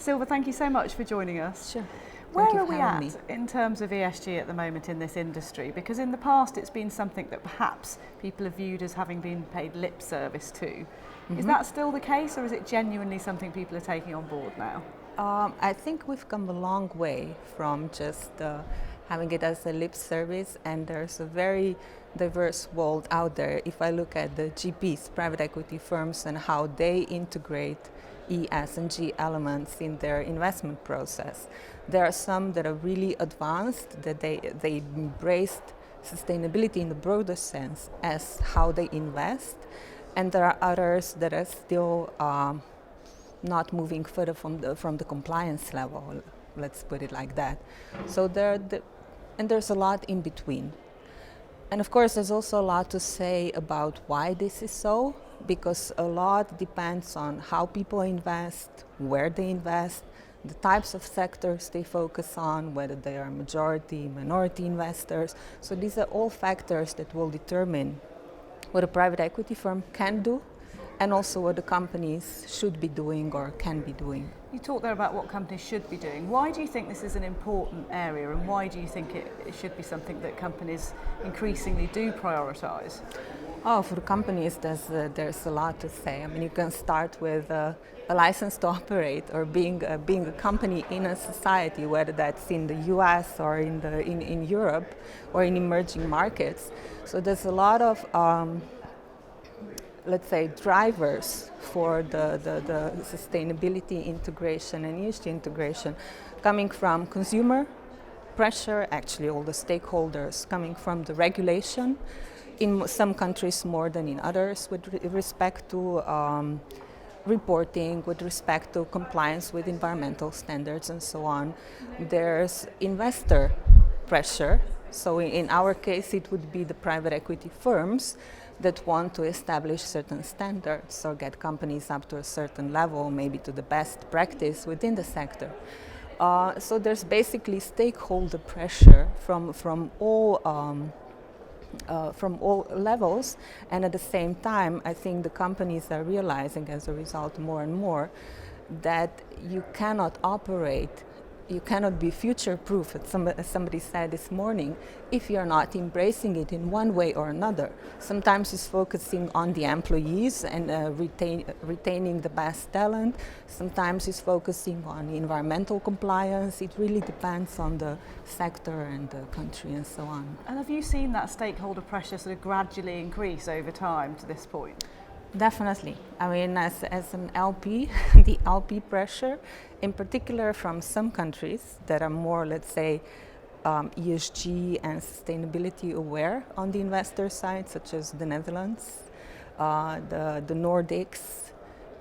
Silva, thank you so much for joining us. Sure. Where are we at in terms of ESG at the moment in this industry? Because in the past it's been something that perhaps people have viewed as having been paid lip service to. Mm-hmm. Is that still the case, or is it genuinely something people are taking on board now? I think we've come a long way from just having it as a lip service, and there's a very diverse world out there. If I look at the GPs, private equity firms, and how they integrate ESG elements in their investment process, there are some that are really advanced, that they embraced sustainability in the broader sense as how they invest, and there are others that are still not moving further from the compliance level, let's put it like that. So there's a lot in between. And of course there's also a lot to say about why this is so, because a lot depends on how people invest, where they invest, the types of sectors they focus on, whether they are majority, minority investors. So these are all factors that will determine what a private equity firm can do, and also what the companies should be doing or can be doing. You talked there about what companies should be doing. Why do you think this is an important area, and why do you think it should be something that companies increasingly do prioritise? Oh, for the companies, there's a lot to say. I mean, you can start with a license to operate, or being a company in a society, whether that's in the US or in Europe or in emerging markets. So there's a lot of let's say drivers for the sustainability integration and ESG integration, coming from consumer pressure, actually all the stakeholders, coming from the regulation, in some countries more than in others, with respect to reporting, with respect to compliance with environmental standards and so on. There's investor pressure. So in our case, it would be the private equity firms that want to establish certain standards or get companies up to a certain level, maybe to the best practice within the sector. So there's basically stakeholder pressure from all levels, and at the same time, I think the companies are realizing as a result more and more that you cannot be future-proof, as somebody said this morning, if you're not embracing it in one way or another. Sometimes it's focusing on the employees and retaining the best talent. Sometimes it's focusing on environmental compliance. It really depends on the sector and the country and so on. And have you seen that stakeholder pressure sort of gradually increase over time to this point? Definitely. I mean, as an LP, the LP pressure, in particular from some countries that are more, let's say, ESG and sustainability aware on the investor side, such as the Netherlands, the Nordics,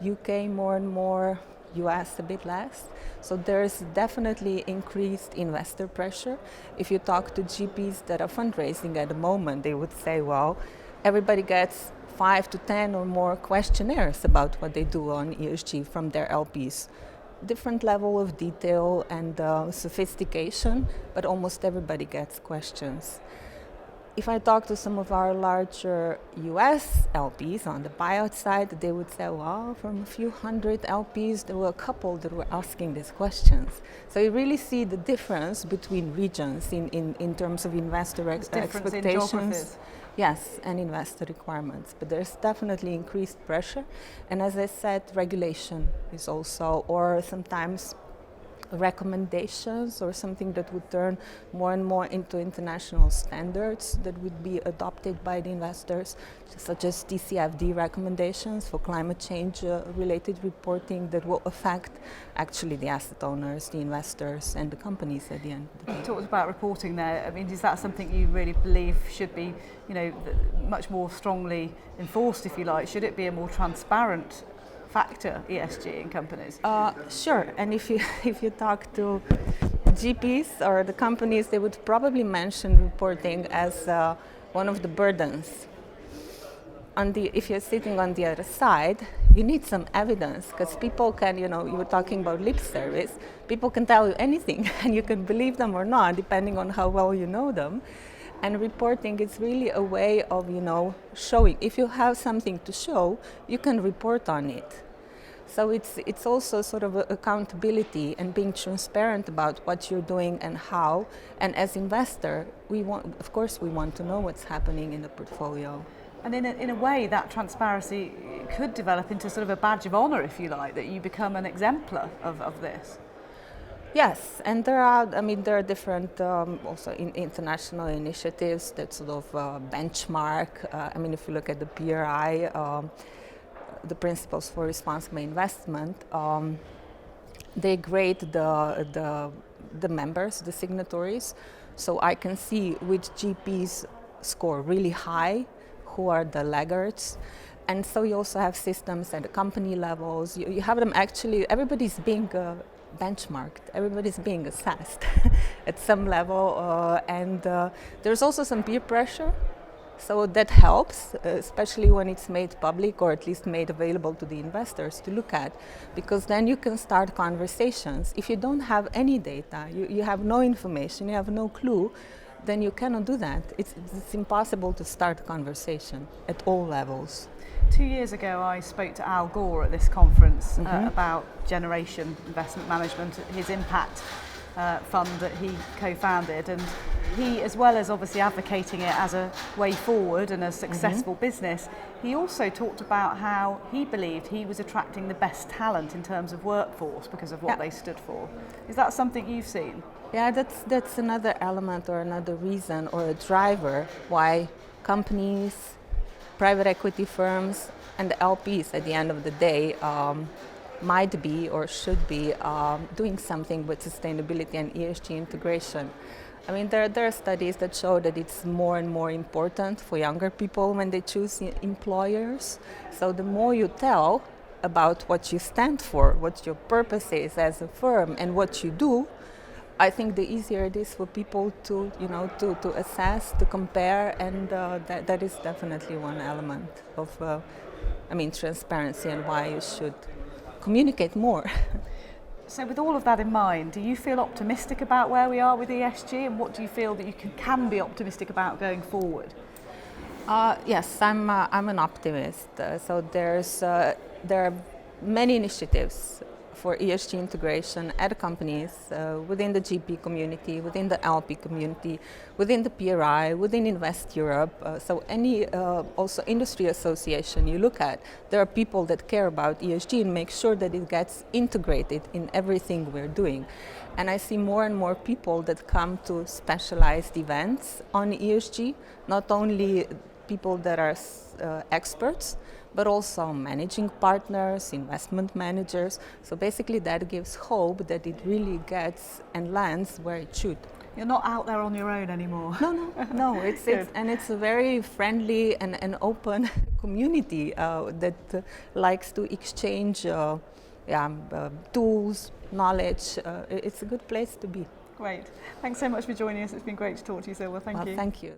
UK more and more, US a bit less. So there's definitely increased investor pressure. If you talk to GPs that are fundraising at the moment, they would say, well, everybody gets 5 to 10 or more questionnaires about what they do on ESG from their LPs. Different level of detail and sophistication, but almost everybody gets questions. If I talk to some of our larger US LPs on the buyout side, they would say, well, from a few hundred LPs, there were a couple that were asking these questions. So you really see the difference between regions in terms of investor expectations. Yes, and investor requirements. But there's definitely increased pressure. And as I said, regulation is also, or sometimes recommendations or something that would turn more and more into international standards that would be adopted by the investors, such as TCFD recommendations for climate change related reporting that will affect actually the asset owners, the investors and the companies at the end. You talked about reporting there. I mean, is that something you really believe should be, much more strongly enforced, if you like? Should it be a more transparent factor, ESG, in companies? Sure, and if you talk to GPs or the companies, they would probably mention reporting as one of the burdens. If you're sitting on the other side, you need some evidence, because people can, you were talking about lip service, people can tell you anything and you can believe them or not, depending on how well you know them. And reporting is really a way of, showing. If you have something to show, you can report on it. So it's also sort of accountability and being transparent about what you're doing and how. And as investor, we want to know what's happening in the portfolio. And in a way, that transparency could develop into sort of a badge of honor, if you like, that you become an exemplar of this. Yes, and there are different also international initiatives that sort of benchmark. If you look at the PRI, the Principles for Responsible Investment, they grade the members, the signatories, so I can see which GPs score really high, who are the laggards. And so you also have systems at the company levels. You have them actually, everybody's being benchmarked, everybody's being assessed at some level, and there's also some peer pressure, so that helps, especially when it's made public or at least made available to the investors to look at, because then you can start conversations. If you don't have any data, you have no information, you have no clue, then you cannot do that. It's impossible to start a conversation at all levels. 2 years ago, I spoke to Al Gore at this conference about Generation Investment Management, his impact fund that he co-founded, and he, as well as obviously advocating it as a way forward and a successful business, he also talked about how he believed he was attracting the best talent in terms of workforce because of what they stood for. Is that something you've seen? Yeah, that's another element or another reason or a driver why companies, private equity firms, and the LPs at the end of the day might be or should be doing something with sustainability and ESG integration. There are studies that show that it's more and more important for younger people when they choose employers. So the more you tell about what you stand for, what your purpose is as a firm, and what you do, I think the easier it is for people to assess, to compare, and that is definitely one element of transparency and why you should communicate more. So with all of that in mind, do you feel optimistic about where we are with ESG, and what do you feel that you can be optimistic about going forward? Yes, I'm an optimist. So there are many initiatives for ESG integration at companies, within the GP community, within the LP community, within the PRI, within Invest Europe. So any also industry association you look at, there are people that care about ESG and make sure that it gets integrated in everything we're doing. And I see more and more people that come to specialized events on ESG, not only people that are experts, but also managing partners, investment managers. So basically that gives hope that it really gets and lands where it should. You're not out there on your own anymore. No. It's a very friendly and open community that likes to exchange tools, knowledge. It's a good place to be. Great. Thanks so much for joining us. It's been great to talk to you, Silva. Thank you. Thank you.